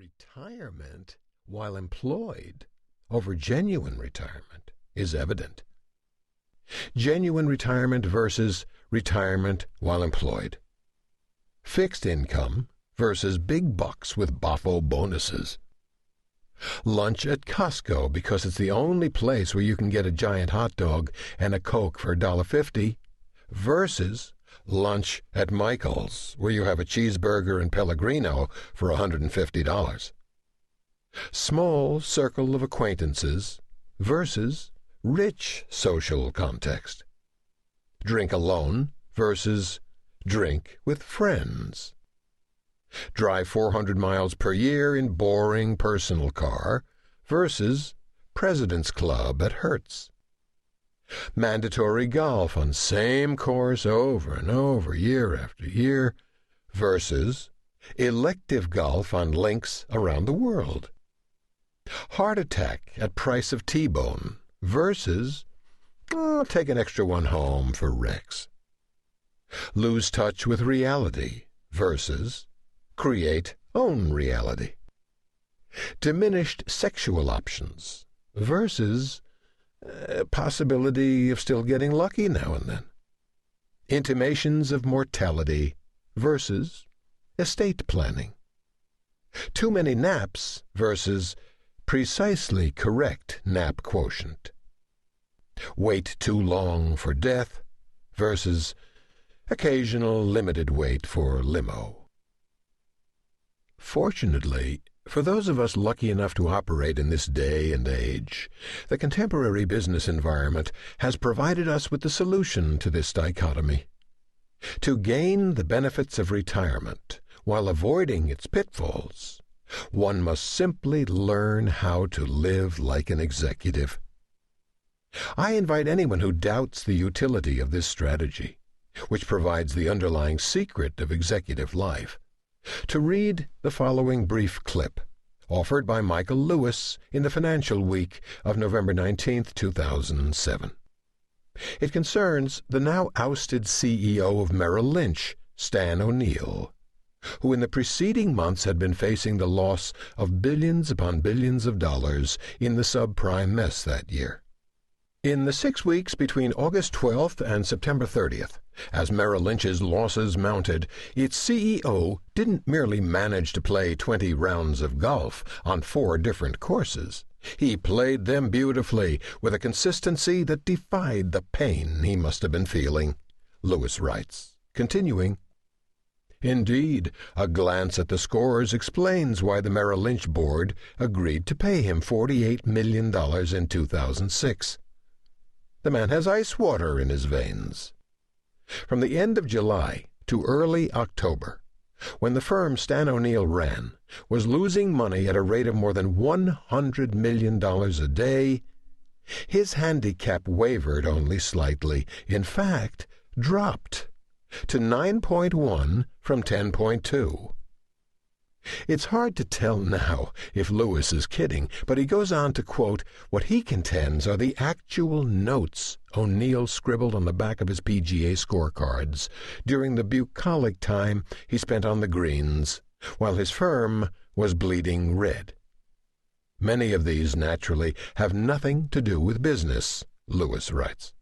Retirement while employed over genuine retirement is evident. Genuine retirement versus retirement while employed. Fixed income versus big bucks with boffo bonuses. Lunch at Costco because it's the only place where you can get a giant hot dog and a Coke for $1.50 versus lunch at Michael's where you have a cheeseburger and Pellegrino for $150. Small circle of acquaintances versus rich social context. Drink alone versus drink with friends. Drive 400 miles per year in boring personal car versus President's Club at Hertz. Mandatory golf on same course over and over year after year versus elective golf on links around the world. Heart attack at price of T-bone versus take an extra one home for Rex. Lose touch with reality versus create own reality. Diminished sexual options versus possibility of still getting lucky now and then. Intimations of mortality versus estate planning. Too many naps versus precisely correct nap quotient. Wait too long for death versus occasional limited wait for limo. Fortunately, for those of us lucky enough to operate in this day and age, the contemporary business environment has provided us with the solution to this dichotomy. To gain the benefits of retirement while avoiding its pitfalls, one must simply learn how to live like an executive. I invite anyone who doubts the utility of this strategy, which provides the underlying secret of executive life, to read the following brief clip, offered by Michael Lewis in the Financial Week of November 19, 2007. It concerns the now ousted CEO of Merrill Lynch, Stan O'Neill, who in the preceding months had been facing the loss of billions upon billions of dollars in the subprime mess that year. In the 6 weeks between August 12th and September 30th, as Merrill Lynch's losses mounted, its CEO didn't merely manage to play 20 rounds of golf on 4 different courses. He played them beautifully with a consistency that defied the pain he must have been feeling, Lewis writes, continuing, Indeed, a glance at the scores explains why the Merrill Lynch board agreed to pay him $48 million in 2006. The man has ice water in his veins. From the end of July to early October, when the firm Stan O'Neill ran was losing money at a rate of more than $100 million a day, his handicap wavered only slightly, in fact, dropped to 9.1 from 10.2. It's hard to tell now if Lewis is kidding, but he goes on to quote what he contends are the actual notes O'Neill scribbled on the back of his PGA scorecards during the bucolic time he spent on the greens, while his firm was bleeding red. Many of these, naturally, have nothing to do with business, Lewis writes.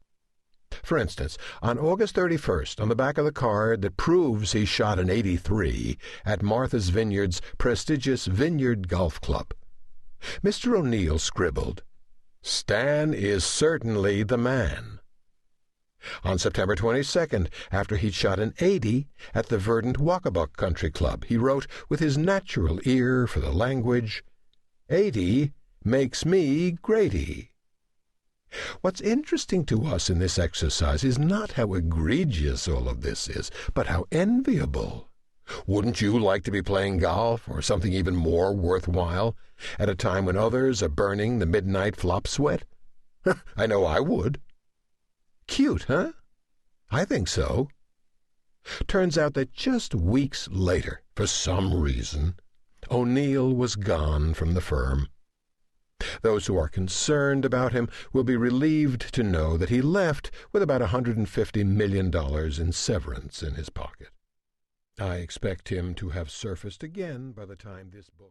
For instance, on August 31st, on the back of the card that proves he shot an 83 at Martha's Vineyard's prestigious Vineyard Golf Club, Mr. O'Neill scribbled, Stan is certainly the man. On September 22nd, after he'd shot an 80 at the Verdant Walkabout Country Club, he wrote, with his natural ear for the language, 80 makes me Grady. What's interesting to us in this exercise is not how egregious all of this is, but how enviable. Wouldn't you like to be playing golf, or something even more worthwhile, at a time when others are burning the midnight flop sweat? I know I would. Cute, huh? I think so. Turns out that just weeks later, for some reason, O'Neill was gone from the firm. Those who are concerned about him will be relieved to know that he left with about $150 million in severance in his pocket. I expect him to have surfaced again by the time this book